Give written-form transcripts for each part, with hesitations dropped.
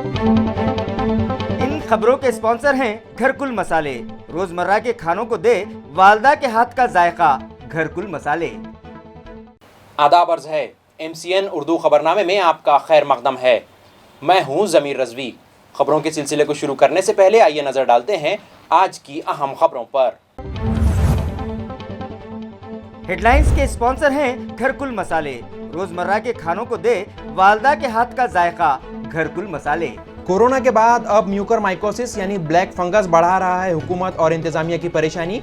इन खबरों के स्पॉन्सर हैं घरकुल मसाले। रोजमर्रा के खानों को दे वालदा के हाथ का जायका, घरकुल मसाले। आदाब अर्ज है, MCN उर्दू खबरनामे में आपका खैर मकदम है। मैं हूं जमीर रजवी। खबरों के सिलसिले को शुरू करने से पहले आइए नजर डालते हैं आज की अहम खबरों पर। हेडलाइंस के स्पॉन्सर हैं घरकुल मसाले। रोजमर्रा के खानों को दे वालदा के हाथ का जायका, घरकुल मसाले। कोरोना के बाद अब म्यूकरमाइकोसिस यानी ब्लैक फंगस बढ़ा रहा है हुकूमत और इंतजामिया की परेशानी।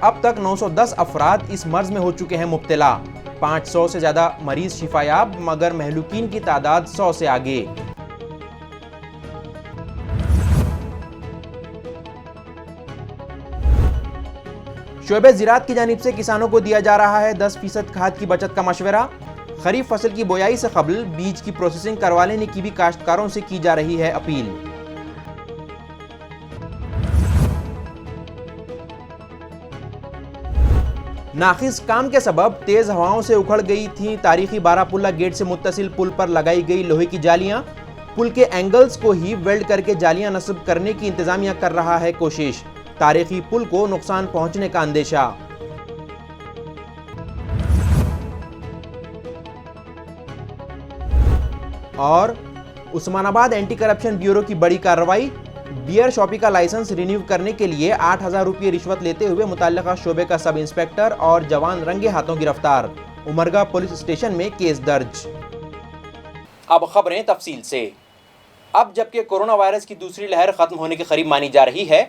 अब तक 910 अफराद इस मर्ज में हो चुके हैं मुब्तला। 500 से ज्यादा मरीज शिफायाब, मगर महलूकीन की तादाद 100 से आगे। शोबे ज़राअत की जानिब से किसानों को दिया जा रहा है 10% खाद की बचत का मशवरा। खरीफ फसल की बोयाई से कबल बीज की प्रोसेसिंग करवा लेने की भी काश्तकारों से की जा रही है अपील। नाखिस काम के सबब तेज हवाओं से उखड़ गई थी तारीखी बारापुल्ला गेट से मुत्तसिल पुल पर लगाई गई लोहे की जालियां। पुल के एंगल्स को ही वेल्ड करके जालियां नस्ब करने की इंतजामिया कर रहा है कोशिश। तारीखी पुल को नुकसान पहुंचने का अंदेशा। और उस्मानाबाद एंटी करप्शन ब्यूरो की बड़ी कार्रवाई। बियर शॉपी का लाइसेंस रिन्यू करने के लिए 8,000 रुपये रिश्वत लेते हुए मुतल्लिका शोबे का सब इंस्पेक्टर और जवान रंगे हाथों गिरफ्तार। उमरगा पुलिस स्टेशन में केस दर्ज। अब खबरें तफसील से। अब जबकि कोरोना वायरस की दूसरी लहर खत्म होने के करीब मानी जा रही है,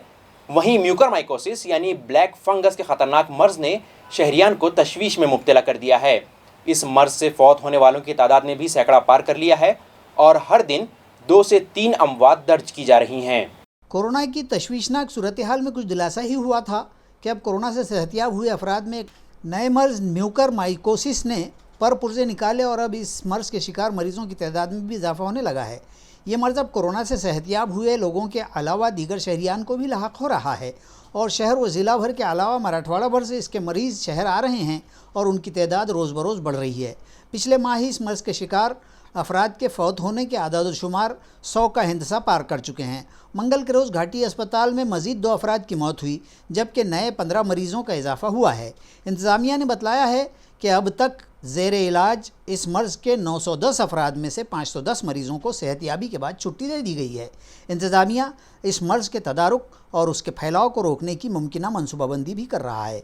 वहीं म्यूकरमाइकोसिस यानी ब्लैक फंगस के खतरनाक मर्ज ने शहरियान को तशवीश में मुब्तला कर दिया है। इस मर्ज से फौत होने वालों की तादाद ने भी सैकड़ा पार कर लिया है और हर दिन 2 से 3 अमवात दर्ज की जा रही हैं। कोरोना की तशवीशनाक सूरत हाल में कुछ दिलासा ही हुआ था कि अब कोरोना से सेहतियाब हुए अफराद में नए मर्ज म्यूकरमाइकोसिस ने पर पुर्जे निकाले और अब इस मर्ज के शिकार मरीजों की तादाद में भी इजाफा होने लगा है। ये मर्ज अब कोरोना से सेहतियाब हुए लोगों के अलावा दीगर शहरियान को भी लाहक हो रहा है और शहर व ज़िला भर के अलावा मराठवाड़ा भर से इसके मरीज़ शहर आ रहे हैं और उनकी तादाद रोज़ बरोज़ बढ़ रही है। पिछले माह ही इस मर्ज के शिकार अफराद के फौत होने के आदाद शुमार 100 का हिंदसा पार कर चुके हैं। मंगल के रोज़ घाटी अस्पताल में मज़ीद 2 अफराद की मौत हुई, जबकि नए 15 मरीज़ों का इजाफा हुआ है। इंतज़ामिया ने बतलाया है कि अब तक ज़ेर इलाज इस मर्ज़ के 910 अफराद में से 510 मरीज़ों को सेहतियाबी के बाद छुट्टी दे दी गई है। इंतज़ामिया इस मर्ज़ के तदारुक और उसके फैलाव को रोकने की मुमकिना मनसूबाबंदी भी कर रहा है।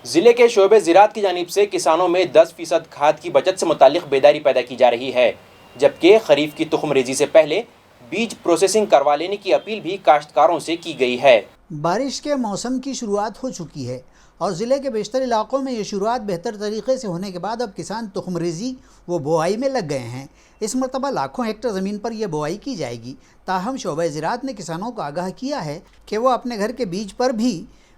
जिले के शोबे ज़राअत की जानिब से किसानों में 10% खाद की बचत से मुताल्लिक बेदारी पैदा की जा रही है, जबकि खरीफ की तुख्म रेजी से पहले बीज प्रोसेसिंग करवा लेने की अपील भी काश्तकारों से की गई है। बारिश के मौसम की शुरुआत हो चुकी है और ज़िले के बेशतर इलाकों में ये शुरुआत बेहतर तरीके से होने के बाद अब किसान तुख्म रेजी व बोआई में लग गए हैं। इस मरतबा लाखों हेक्टर ज़मीन पर यह बोआई की जाएगी। ताहम शोबे ज़राअत ने किसानों को आगाह किया है कि वो अपने घर के बीज पर भी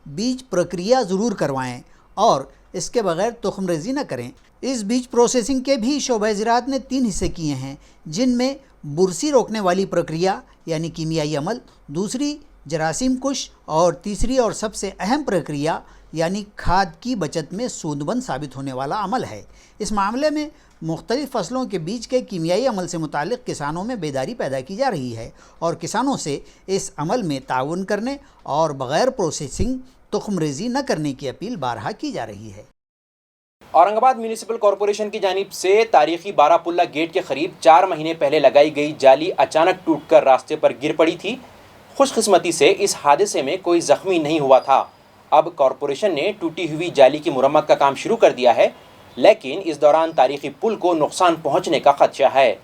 बीज प्रक्रिया ज़रूर करवाएँ और इसके बगैर तुख्म रेजी न करें। इस बीज प्रोसेसिंग के भी शोबे ज़राअत ने 3 हिस्से किए हैं, जिनमें बुरसी रोकने वाली प्रक्रिया यानी कीमियाई अमल, दूसरी जरासीम कुश और तीसरी और सबसे अहम प्रक्रिया यानी खाद की बचत में सूदबंद साबित होने वाला अमल है। इस मामले में मुख्तलिफ़ फसलों के बीज के कीमियाई अमल से मुताल्लिक़ किसानों में बेदारी पैदा की जा रही है और किसानों से इस अमल में ताउन करने और बग़ैर प्रोसेसिंग तुख्म रेजी न करने की अपील बारहा की जा रही है। औरंगाबाद म्यूनिसिपल कॉरपोरेशन की जानिब से तारीखी बारापुल्ला गेट के करीब 4 महीने पहले लगाई गई जाली अचानक टूटकर रास्ते पर गिर पड़ी थी। खुशकिस्मती से इस हादसे में कोई जख्मी नहीं हुआ था। अब कॉरपोरेशन ने टूटी हुई जाली की मुरम्मत का काम शुरू कर दिया है, लेकिन इस दौरान तारीखी पुल को नुकसान पहुंचने का खदशा है।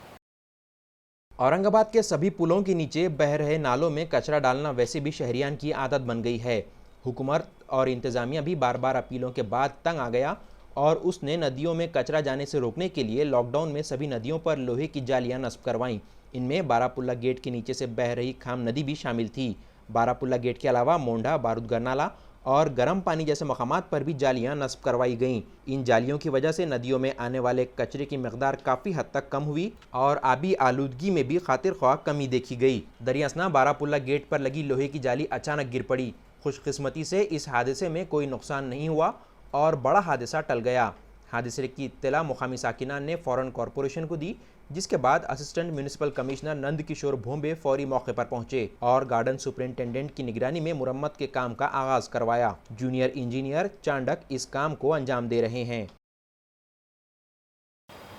औरंगाबाद के सभी पुलों के नीचे बह रहे नालों में कचरा डालना वैसे भी शहरियान की आदत बन गई है। हुकूमत और इंतज़ामिया भी बार बार अपीलों के बाद तंग आ गया और उसने नदियों में कचरा जाने से रोकने के लिए लॉकडाउन में सभी नदियों पर लोहे की जालियां नस्ब करवाईं। इनमें बारापुल्ला गेट के नीचे से बह रही खाम नदी भी शामिल थी। बारापुल्ला गेट के अलावा मोंढा, बारूदगर नाला और गर्म पानी जैसे मकामात पर भी जालियां नस्ब करवाई गईं। इन जालियों की वजह से नदियों में आने वाले कचरे की मकदार काफ़ी हद तक कम हुई और आबी आलूदगी में भी खातिर ख्वाह कमी देखी गई। दरियासना बारापुल्ला गेट पर लगी लोहे की जाली अचानक गिर पड़ी। खुशकिस्मती से इस हादसे में कोई नुकसान नहीं हुआ और बड़ा हादसा टल गया। हादसे की इत्तला मुकामी साकिनान ने फ़ौरन कॉरपोरेशन को दी, जिसके बाद assistant municipal commissioner Nand Kishore Bhombe फौरी मौके पर पहुंचे और गार्डन सुपरिंटेंडेंट की निगरानी में मुरम्मत के काम का आगाज करवाया। जूनियर इंजीनियर चांडक इस काम को अंजाम दे रहे हैं।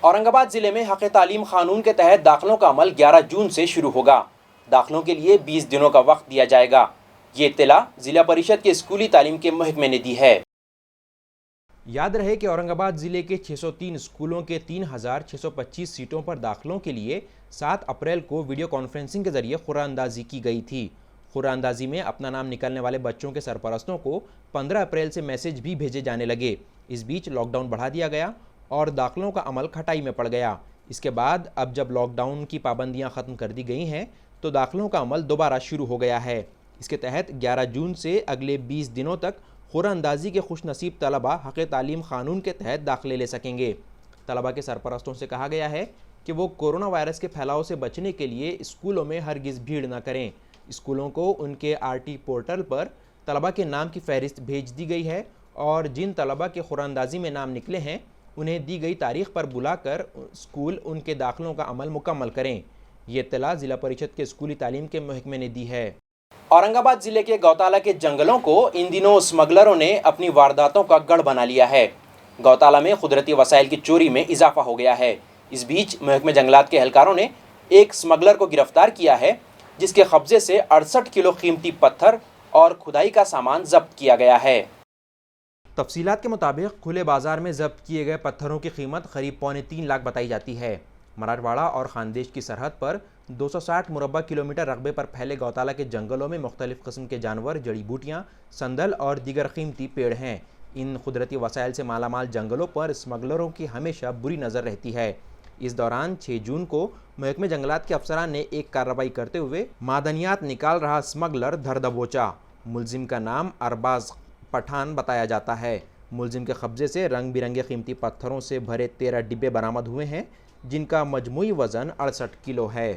औरंगाबाद जिले में हक़ तालीम कानून के तहत दाखिलों का अमल 11 जून से शुरू होगा। दाखिलों के लिए 20 दिनों का वक्त दिया जाएगा। ये इत्तला जिला परिषद के स्कूली तालीम के महकमे ने दी है। याद रहे कि औरंगाबाद जिले के 603 स्कूलों के 3625 सीटों पर दाखिलों के लिए 7 अप्रैल को वीडियो कॉन्फ्रेंसिंग के जरिए कुरानंदाजी की गई थी। कुरानंदाजी में अपना नाम निकलने वाले बच्चों के सरपरस्तों को 15 अप्रैल से मैसेज भी भेजे जाने लगे। इस बीच लॉकडाउन बढ़ा दिया गया और दाखिलों का अमल खटाई में पड़ गया। इसके बाद अब जब लॉकडाउन की पाबंदियां ख़त्म कर दी गई हैं तो दाखिलों का अमल दोबारा शुरू हो गया है। इसके तहत 11 जून से अगले 20 दिनों तक कुरानंदाजी के खुशनसीब तलबा हक़ तालीम कानून के तहत दाखिले ले सकेंगे। तलबा के सरपरस्तों से कहा गया है कि वो कोरोना वायरस के फैलाव से बचने के लिए स्कूलों में हरगिज़ भीड़ न करें। स्कूलों को उनके RT पोर्टल पर तलबा के नाम की फहरिस्त भेज दी गई है और जिन तलबा के कुरानंदाजी में नाम निकले हैं उन्हें दी गई तारीख पर बुलाकर स्कूल उनके दाखिलों का अमल मुकम्मल करें। ये इत्तला जिला परिषद के स्कूली तालीम के महकमे ने दी है। औरंगाबाद जिले के गौताला के जंगलों को इन दिनों स्मगलरों ने अपनी वारदातों का गढ़ बना लिया है। गौताला में कुदरती वसाइल की चोरी में इजाफा हो गया है। इस बीच महकमे जंगलात के एहलकारों ने एक स्मगलर को गिरफ्तार किया है, जिसके कब्जे से 68 किलो कीमती पत्थर और खुदाई का सामान जब्त किया गया है। तफसीलात के मुताबिक खुले बाजार में जब्त किए गए पत्थरों की कीमत करीब 3.25 लाख बताई जाती है। मराठवाड़ा और खानदेश की सरहद पर 260 मुरबा किलोमीटर रकबे पर फैले गौताला के जंगलों में मुख्तलिफ किस्म के जानवर, जड़ी बूटियाँ, संदल और दीगर कीमती पेड़ हैं। इन कुदरती वसाइल से मालामाल जंगलों पर स्मगलरों की हमेशा बुरी नज़र रहती है। इस दौरान 6 जून को महकमे जंगलात के अफसरान ने एक कार्रवाई करते हुए मादनियात निकाल रहा स्मगलर धर दबोचा। मुलजिम का नाम अरबाज पठान बताया जाता है। मुलजिम के कब्जे से रंग बिरंगे कीमती पत्थरों से भरे 13 डिब्बे बरामद हुए हैं, जिनका मजमूई वजन 68 किलो है।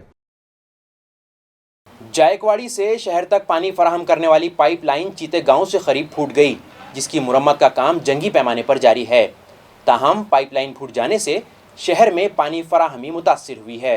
जायकवाड़ी से शहर तक पानी फराहम करने वाली पाइपलाइन चीते गांव से करीब फूट गई, जिसकी मुरम्मत का काम जंगी पैमाने पर जारी है। ताहम पाइपलाइन फूट जाने से शहर में पानी फराहमी मुतासिर हुई है।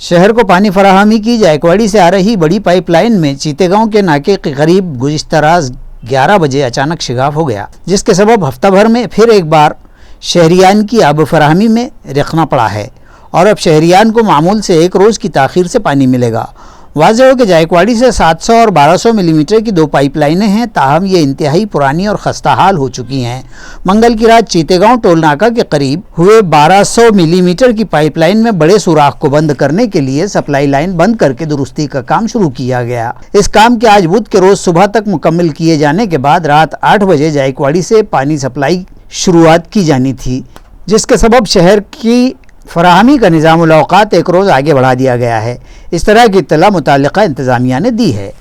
शहर को पानी फराहमी की जायकवाड़ी से आ रही बड़ी पाइपलाइन में चीतेगांव के नाके के करीब गुज़िश्ता रात 11 बजे अचानक शिगाफ हो गया, जिसके सबब हफ्ता भर में फिर एक बार शहरियान की आब फराहमी में रखना पड़ा है और अब शहरियान को मामूल से 1 रोज़ की ताख़ीर से पानी मिलेगा। वाज़ेह हो कि जायकवाड़ी से 700 और 1200 मिलीमीटर की 2 पाइपलाइनें हैं, ताहम ये इंतहाई पुरानी और खस्ता हाल हो चुकी हैं। मंगल की रात चीतेगांव टोल नाका के करीब हुए 1200 मिलीमीटर की पाइपलाइन में बड़े सुराख को बंद करने के लिए सप्लाई लाइन बंद करके दुरुस्ती का काम शुरू किया गया। इस काम के आज बुध के रोज़ सुबह तक मुकम्मल किए जाने के बाद रात 8 बजे जायकवाड़ी से पानी सप्लाई शुरुआत की जानी थी, जिसके सबब शहर की फराहमी का निज़ामुल औक़ात 1 रोज़ आगे बढ़ा दिया गया है। इस तरह की इत्तला मुताल्लिक़ा इंतज़ामिया ने दी है।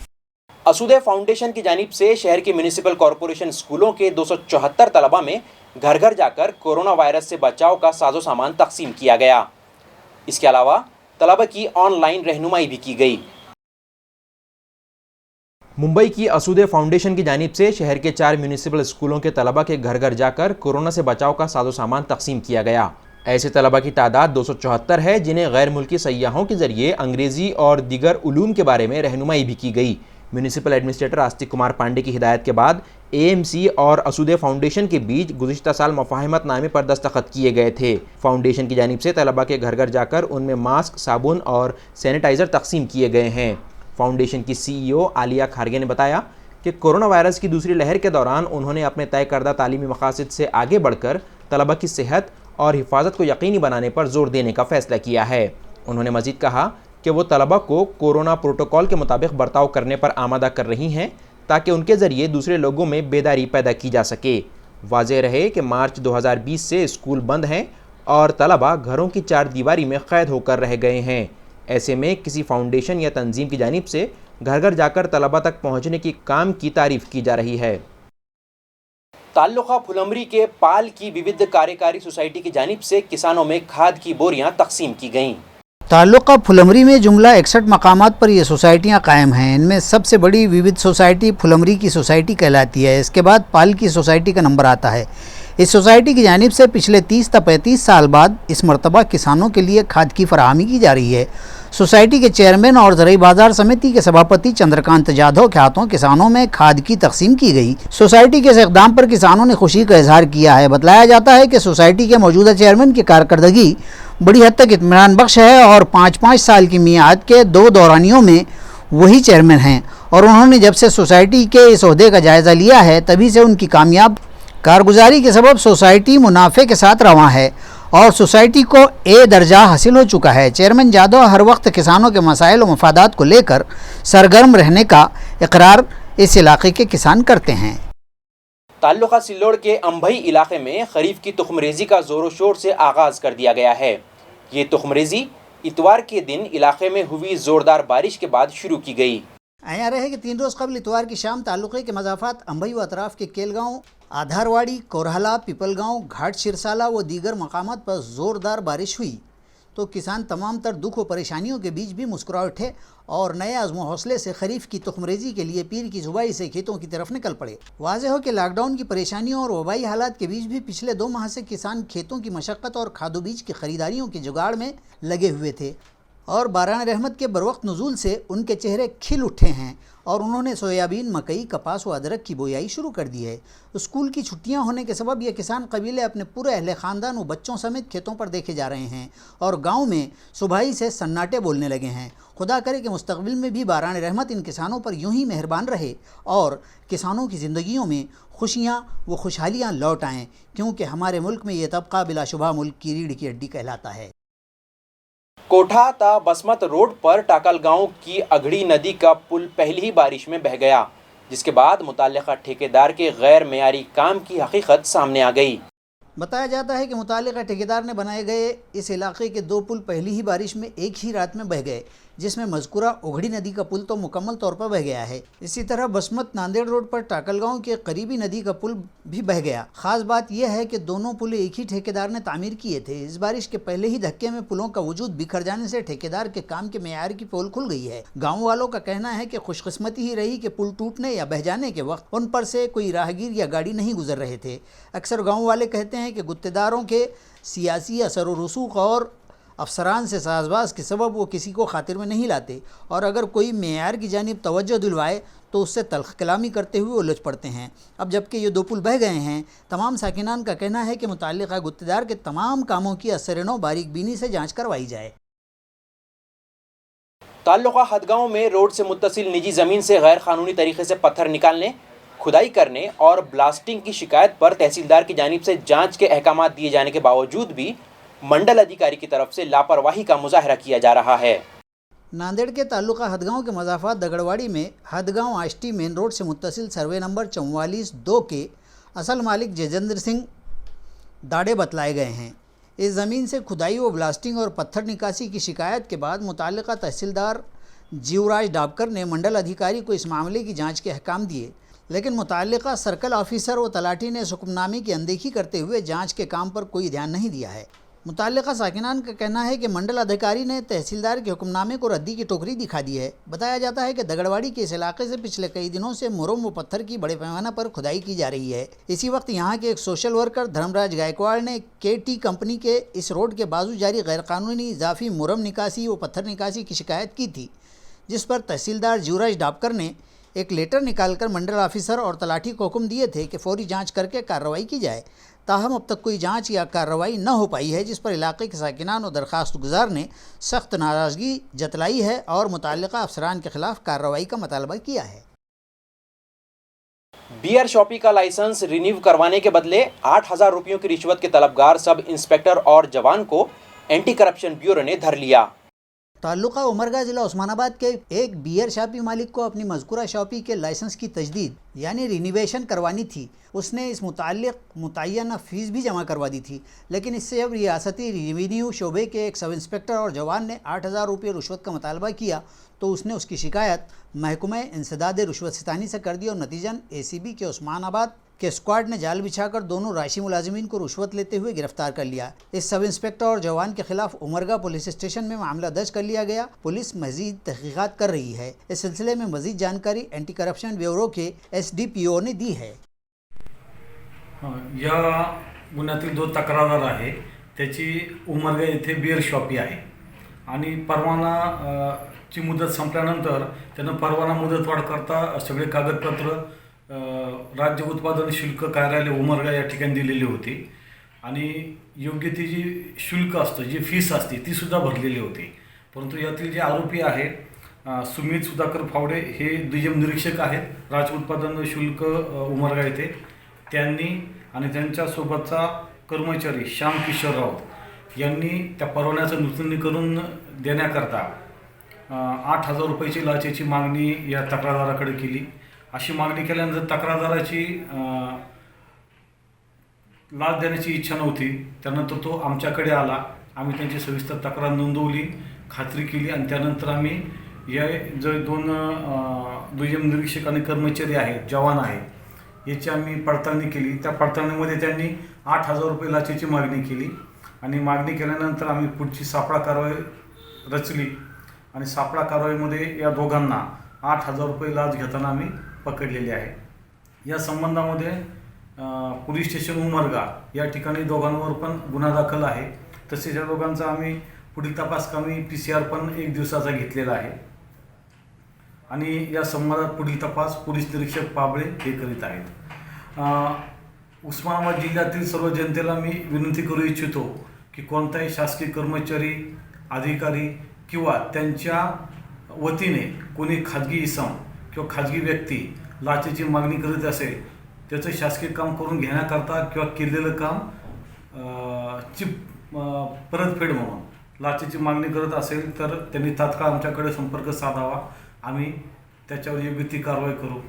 असूदे फाउंडेशन की जानिब से शहर के म्यूनिसिपल कॉरपोरेशन स्कूलों के 274 तलबा में घर घर जाकर कोरोना वायरस से बचाव का साजो सामान तकसीम किया गया। इसके अलावा तलबा की ऑनलाइन रहनुमाई भी की गई। मुंबई की असूदे फाउंडेशन की जानिब से शहर के 4 म्यूनिसिपल स्कूलों के तलबा के घर घर जाकर कोरोना से बचाव का साजो सामान तकसीम किया गया। ऐसे तलबा की तादाद 274 है, जिन्हें गैर मुल्की सयाहों के जरिए अंग्रेज़ी और दीगर उलूम के बारे में रहनुमाई भी की गई। म्यूनिसिपल एडमिनिस्ट्रेटर आस्तिक कुमार पांडे की हिदायत के बाद AMC और असूदे फाउंडेशन के बीच गुज़िश्ता साल मुफ़ाहिमत नामे पर दस्तखत किए गए थे। फाउंडेशन की जानिब से तलबा के घर घर जाकर उनमें मास्क, साबुन और सैनिटाइज़र तकसीम किए गए हैं। फाउंडेशन की CEO आलिया खारगे ने बताया कि कोरोना वायरस की दूसरी लहर के दौरान उन्होंने अपने तय करदा तालीमी मकासद से आगे बढ़कर तलबा की सेहत और हिफाजत को यकीनी बनाने पर जोर देने का फ़ैसला किया है। उन्होंने मज़ीद कहा कि वो तलबा को कोरोना प्रोटोकॉल के मुताबिक बर्ताव करने पर आमादा कर रही हैं, ताकि उनके ज़रिए दूसरे लोगों में बेदारी पैदा की जा सके। वाज़ेह रहे कि मार्च 2020 से स्कूल बंद हैं और तलबा घरों की 4 दीवारी में क़ैद होकर रह गए हैं। ऐसे में किसी फाउंडेशन या तंजीम की जानिब से घर घर जाकर तलबा तक पहुँचने की काम की तारीफ़ की जा रही है। ताल्लुका फुलमरी के पाल की विविध कार्यकारी सोसाइटी की जानिब से किसानों में खाद की बोरियां तकसीम की गईं। ताल्लुका फुलमरी में जुमला 61 मकामात पर ये सोसाइटियाँ कायम हैं। इनमें सबसे बड़ी विविध सोसाइटी फुलमरी की सोसाइटी कहलाती है। इसके बाद पाल की सोसाइटी का नंबर आता है। इस सोसाइटी की जानिब से पिछले 30 से 35 साल बाद इस मरतबा किसानों के लिए खाद की फराहमी की जा रही है। सोसाइटी के चेयरमैन और ज़राई बाजार समिति के सभापति चंद्रकांत जाधव के हाथों किसानों में खाद की तकसीम की गई। सोसाइटी के इस इक़दाम पर किसानों ने खुशी का इजहार किया है। बतलाया जाता है कि सोसाइटी के मौजूदा चेयरमैन की कारकर्दगी बड़ी हद तक इत्मीनान बख्श है और 5-5 साल की मियाद के 2 दौरानियों में वही चेयरमैन हैं और उन्होंने जब से सोसाइटी के इस ओहदे का जायज़ा लिया है तभी से उनकी कामयाब कारगुजारी के सबब सोसाइटी मुनाफे के साथ रवां है और सोसाइटी को ए दर्जा हासिल हो चुका है। चेयरमैन जाधव हर वक्त किसानों के मसाइल और मफादात को लेकर सरगर्म रहने का इकरार इस इलाके के किसान करते हैं। ताल्लुका सिल्लोड़ के अंबई इलाके में खरीफ की तुखमरेजी का जोरों शोर से आगाज़ कर दिया गया है। ये तुखमरेजी इतवार के दिन इलाके में हुई ज़ोरदार बारिश के बाद शुरू की गई। आया रहे कि 3 रोज़ कबल इतवार की शाम ताल्लुक़े के मज़ाफ़ात अंबई व अतराफ़ के केलगांव, आधारवाड़ी, कोरहला, पिपलगांव, घाट शिरसाला व दीगर मकामात पर ज़ोरदार बारिश हुई तो किसान तमाम तर दुख व परेशानियों के बीच भी मुस्कुरा उठे और नए आज़म हौसले से खरीफ की तुखमरेजी के लिए पीर की जुबाई से खेतों की तरफ निकल पड़े। वाज़ेह हो कि लॉकडाउन की परेशानियों और वबाई हालात के बीच भी पिछले 2 माह से किसान खेतों की मशक्क़त और खादो बीज की ख़रीदारियों के जुगाड़ में लगे हुए थे और बारान रहमत के बरवक्त नुज़ूल से उनके चेहरे खिल उठे हैं और उन्होंने सोयाबीन, मकई, कपास व अदरक की बोयाई शुरू कर दी है। स्कूल की छुट्टियां होने के सबब ये किसान कबीले अपने पूरे अहले ख़ानदान व बच्चों समेत खेतों पर देखे जा रहे हैं और गांव में सुबह से सन्नाटे बोलने लगे हैं। खुदा करे कि मुस्तक़बिल में भी बारान रहमत इन किसानों पर यूं ही मेहरबान रहे और किसानों की ज़िंदगियों में खुशियाँ व खुशहालियाँ लौट आएँ, क्योंकि हमारे मुल्क में ये तबका बिलाशुबा मुल्क की रीढ़ की हड्डी कहलाता है। कोठा ता बसमत रोड पर टाकल गांव की अघड़ी नदी का पुल पहली ही बारिश में बह गया, जिसके बाद मुताल्लिका ठेकेदार के गैर मेयारी काम की हकीकत सामने आ गई। बताया जाता है कि मुताल्लिका ठेकेदार ने बनाए गए इस इलाके के 2 पुल पहली ही बारिश में एक ही रात में बह गए, जिसमें मज़कूरा उघड़ी नदी का पुल तो मुकम्मल तौर पर बह गया है। इसी तरह बसमत नांदेड़ रोड पर टाकलगांव के करीबी नदी का पुल भी बह गया। ख़ास बात यह है कि दोनों पुल एक ही ठेकेदार ने तामीर किए थे। इस बारिश के पहले ही धक्के में पुलों का वजूद बिखर जाने से ठेकेदार के काम के मेयार की पोल खुल गई है। गाँव वालों का कहना है कि खुशकिस्मती ही रही कि पुल टूटने या बह जाने के वक्त उन पर से कोई राहगीर या गाड़ी नहीं गुजर रहे थे। अक्सर गाँव वाले कहते हैं कि गुत्तेदारों के सियासी असर व रसूख और अफसरान से साजबाज के सबब वो किसी को खातिर में नहीं लाते और अगर कोई मेयार की जानिब तवज्जो दिलवाए तो उससे तल्ख कलामी करते हुए उलझ पड़ते हैं। अब जबकि ये 2 पुल बह गए हैं, तमाम साकिनान का कहना है कि मुताल्लिका गुत्तेदार के तमाम कामों की असर-ए-नौ बारीक बीनी से जाँच करवाई जाए। ताल्लुका हदगांव में रोड से मुत्तसिल निजी ज़मीन से गैर कानूनी तरीके से पत्थर निकालने, खुदाई करने और ब्लास्टिंग की शिकायत पर तहसीलदार की जानिब से जांच के अहकामात दिए जाने के बावजूद भी मंडल अधिकारी की तरफ से लापरवाही का मुजाहरा किया जा रहा है। नांदेड़ के ताल्लुका हदगांव के मज़ाफ़ात दगड़वाड़ी में हदगांव आष्टी मेन रोड से मुत्तसिल सर्वे नंबर 44-2 के असल मालिक जजेंद्र सिंह दाड़े बतलाए गए हैं। इस ज़मीन से खुदाई व ब्लास्टिंग और पत्थर निकासी की शिकायत के बाद मुताल्लिका तहसीलदार जीवराज डाबकर ने मंडल अधिकारी को इस मामले की जाँच के अहकाम दिए, लेकिन मुताल्लिका सर्कल ऑफिसर व तलाटी ने इस हुक्मनामे की अनदेखी करते हुए जाँच के काम पर कोई ध्यान नहीं दिया है। मुताल्लिका साकिनान का कहना है कि मंडल अधिकारी ने तहसीलदार के हुक्मनामे को रद्दी की टोकरी दिखा दी है। बताया जाता है कि दगड़वाड़ी के इस इलाके से पिछले कई दिनों से मुरम व पत्थर की बड़े पैमाने पर खुदाई की जा रही है। इसी वक्त यहाँ के एक सोशल वर्कर धर्मराज गायकवाड़ ने KT कंपनी के इस रोड के बाजू जारी गैरकानूनी इजाफी मुरम निकासी व पत्थर निकासी की शिकायत की थी, जिस पर तहसीलदार जीवराज डाबकर ने एक लेटर निकालकर मंडल ऑफिसर और तलाठी को हुक्म दिए थे कि फौरी जांच करके कार्रवाई की जाए। ताहम अब तक कोई जांच या कार्रवाई न हो पाई है, जिस पर इलाके के साकिनान और दरख्वास्त गुजार ने सख्त नाराज़गी जतलाई है और मुताल्लिका अफसरान के खिलाफ कार्रवाई का मुतालबा किया है। बियर शॉपी का लाइसेंस रिन्यू करवाने के बदले 8,000 रुपयों की रिश्वत के तलबगार सब इंस्पेक्टर और जवान को एंटी करप्शन ब्यूरो ने धर लिया। ताल्लुका उमरगा ज़िला उस्मानाबाद के एक बियर शॉपी मालिक को अपनी मज़कूरा शॉपी के लाइसेंस की तजदीद यानी रिन्यूवेशन करवानी थी। उसने इस मुताल्लिक़ मुतय्यना फ़ीस भी जमा करवा दी थी, लेकिन इससे अब रियासती रेवेन्यू शोबे के एक सब इंस्पेक्टर और जवान ने 8,000 रुपये रुश्वत का मुतालबा किया तो उसने उसकी शिकायत महकमा इंसदाद रुश्वत सितानी से कर दी और नतीजन ACB के उस्मानाबाद के स्क्वाड ने जाल बिछाकर दोनों राशि मुलाजिमीन को रुश्वत लेते हुए गिरफ्तार कर लिया। इस सब इंस्पेक्टर और जवान के खिलाफ उमरगा पुलिस स्टेशन में मामला दर्ज कर लिया गया। पुलिस मजीद तहकीकात कर रही है। इस सिलसिले में मजीद जानकारी एंटी करप्शन ब्यूरो के SDPO ने दी है। या गुन्ह्यातील 2 तक्रारदार आहे त्याची उमरगा येथे बिअर शॉपी आहे आणि परवाना ची मुदत संपल्यानंतर त्यानं परवाना मुदतवाढ करता सगळे कागदपत्र राज्य उत्पादन शुल्क कार्यालय उमरगा या ठिकाणी दिलेली होती आणि योग्य ती जी शुल्क असतं जी फीस असते ती सुद्धा भरलेली होती. परंतु यातील जे आरोपी आहे सुमित सुधाकर फावडे हे दुय्यम निरीक्षक आहेत राज्य उत्पादन शुल्क उमरगा येथे. त्यांनी आणि त्यांच्यासोबतचा कर्मचारी श्याम किशोर राऊत यांनी त्या परवान्याचं नूतनीकरण देण्याकरता 8,000 रुपयाची लाचेची मागणी या तक्रारदाराकडे केली. अशी मागणी केल्यानंतर तक्रारदाराची लाच देण्याची इच्छा नव्हती. त्यानंतर तो आमच्याकडे आला. आम्ही त्यांची सविस्तर तक्रार नोंदवली, खात्री केली आणि त्यानंतर आम्ही या जे 2 दुय्यम निरीक्षक आणि कर्मचारी आहेत, जवान आहेत, याची आम्ही पडताळणी केली. त्या पडताळणीमध्ये त्यांनी 8,000 रुपये लाचेची मागणी केली आणि मागणी केल्यानंतर आम्ही पुढची सापळा कारवाई रचली आणि सापळा कारवाईमध्ये या दोघांना 8,000 रुपये लाच घेताना आम्ही पकडलेले आहे. या संबंधामध्ये पोलीस स्टेशन उमरगा या ठिकाणी दोघांवर पण गुन्हा दाखल आहे. तसेच या दोघांचा आम्ही पुढील तपासकामी PCR पण 1 दिवसाचा घेतलेला आहे आणि या संबंधात पुढील तपास पोलीस निरीक्षक पाबळे हे करीत आहेत. उस्मानाबाद जिल्ह्यातील सर्व जनतेला मी विनंती करू इच्छितो की कोणताही शासकीय कर्मचारी, अधिकारी किंवा त्यांच्या वतीने कोणी खाजगी इसम किंवा खाजगी व्यक्ती लाचेची मागणी करीत असेल त्याचं शासकीय काम करून घेण्याकरता किंवा केलेलं काम ची परतफेड म्हणून लाचेची मागणी करत असेल तर त्यांनी तात्काळ आमच्याकडे संपर्क साधावा. आम्ही त्याच्यावर योग्य ती कारवाई करू.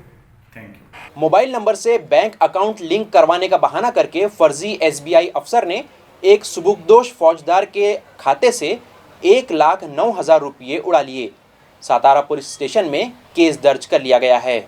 Thank you. मोबाइल नंबर से बैंक अकाउंट लिंक करवाने का बहाना करके फर्जी SBI अफसर ने एक सुबुकदोश फौजदार के खाते से 1,09,000 रुपये उड़ा लिए. सातारा पुलिस स्टेशन में केस दर्ज कर लिया गया है.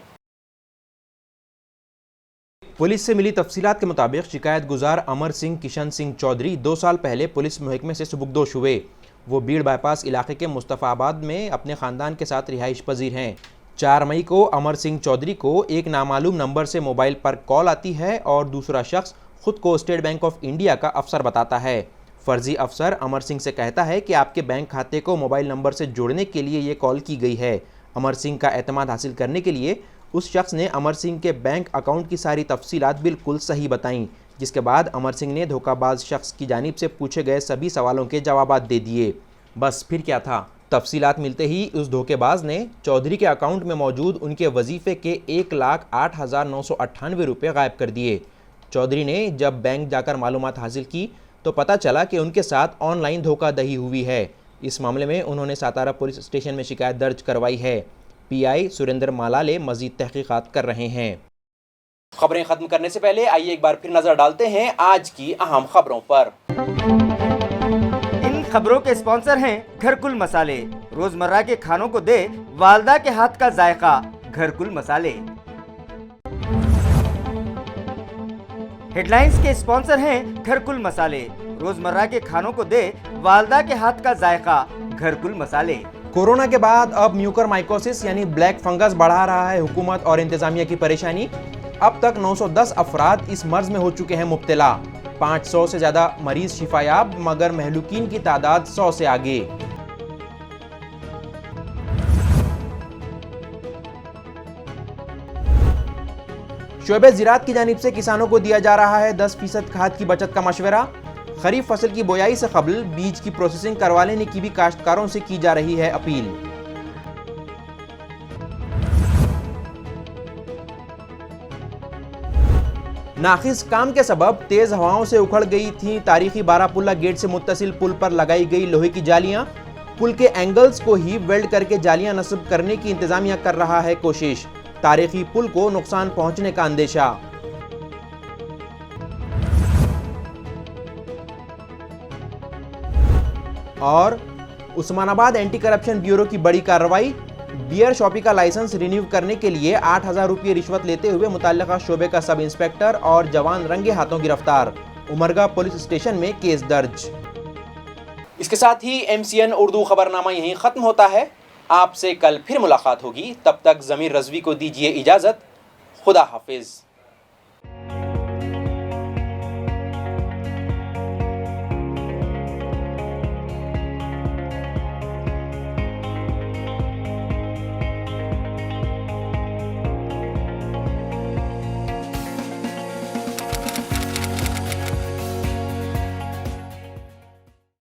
पुलिस से मिली तफसीलात के मुताबिक शिकायत गुजार अमर सिंह किशन सिंह चौधरी 2 साल पहले पुलिस महकमे से सुबुकदोश हुए. वो बीड़ बाईपास इलाके के मुस्तफ़ाबाद में अपने ख़ानदान के साथ रिहाइश पजीर हैं. 4 मई को अमर सिंह चौधरी को एक नामालूम नंबर से मोबाइल पर कॉल आती है और दूसरा शख्स खुद को स्टेट बैंक ऑफ इंडिया का अफसर बताता है. फर्जी अफसर अमर सिंह से कहता है कि आपके बैंक खाते को मोबाइल नंबर से जोड़ने के लिए ये कॉल की गई है. अमर सिंह का एतमाद हासिल करने के लिए उस शख्स ने अमर सिंह के बैंक अकाउंट की सारी तफसीलात बिल्कुल सही बताईं, जिसके बाद अमर सिंह ने धोखाबाज शख्स की जानिब से पूछे गए सभी सवालों के जवाबात दे दिए. बस फिर क्या था, तफसीलात मिलते ही उस धोखेबाज ने चौधरी के अकाउंट में मौजूद उनके वजीफ़े के 1,08,998 रुपये गायब कर दिए. चौधरी ने जब बैंक जाकर मालूमात हासिल की तो पता चला कि उनके साथ ऑनलाइन धोखाधड़ी हुई है. इस मामले में उन्होंने सातारा पुलिस स्टेशन में शिकायत दर्ज करवाई है. PI सुरेंद्र मालाले मजीद तहकीकात कर रहे हैं. खबरें खत्म करने से पहले आइए एक बार फिर नजर डालते हैं आज की अहम खबरों पर. इन खबरों के स्पॉन्सर हैं घरकुल मसाले. रोजमर्रा के खानों को दे वालदा के हाथ का जायका, घरकुल मसाले. हेडलाइंस के स्पॉन्सर हैं घरकुल मसाले. रोजमर्रा के खानों को दे वालदा के हाथ का जायका, घरकुल मसाले. कोरोना के बाद अब म्यूकरमाइकोसिस यानी ब्लैक फंगस बढ़ा रहा है हुकूमत और इंतजामिया की परेशानी. अब तक 910 अफराद इस मर्ज में हो चुके हैं मुब्तला. 500 से ज़्यादा मरीज शिफायाब, मगर महलूकीन की तादाद 100 से आगे. शोबे ज़राअत की जानिब से किसानों को दिया जा रहा है 10% खाद की बचत का मशवरा. खरीफ फसल की बोयाई से कबल बीज की प्रोसेसिंग करवा लेने की भी काश्तकारों से की जा रही है अपील. नाखिस काम के सबब तेज हवाओं से उखड़ गई थी तारीखी बारापुल्ला गेट से मुत्तसिल पुल पर लगाई गई लोहे की जालियां. पुल के एंगल्स को ही वेल्ड करके जालियां नस्ब करने की इंतजामिया कर रहा है कोशिश. तारीखी पुल को नुकसान पहुंचने का अंदेशा. और उस्मानाबाद एंटी करप्शन ब्यूरो की बड़ी कार्रवाई. बियर शॉपी का लाइसेंस रिन्यू करने के लिए 8,000 रुपये रिश्वत लेते हुए मुतल्लिका शोबे का सब इंस्पेक्टर और जवान रंगे हाथों गिरफ्तार. उमरगा पुलिस स्टेशन में केस दर्ज. इसके साथ ही MCN उर्दू खबरनामा यहीं ख़त्म होता है. आपसे कल फिर मुलाकात होगी. तब तक ज़मीर रज़वी को दीजिए इजाज़त. खुदा हाफिज़.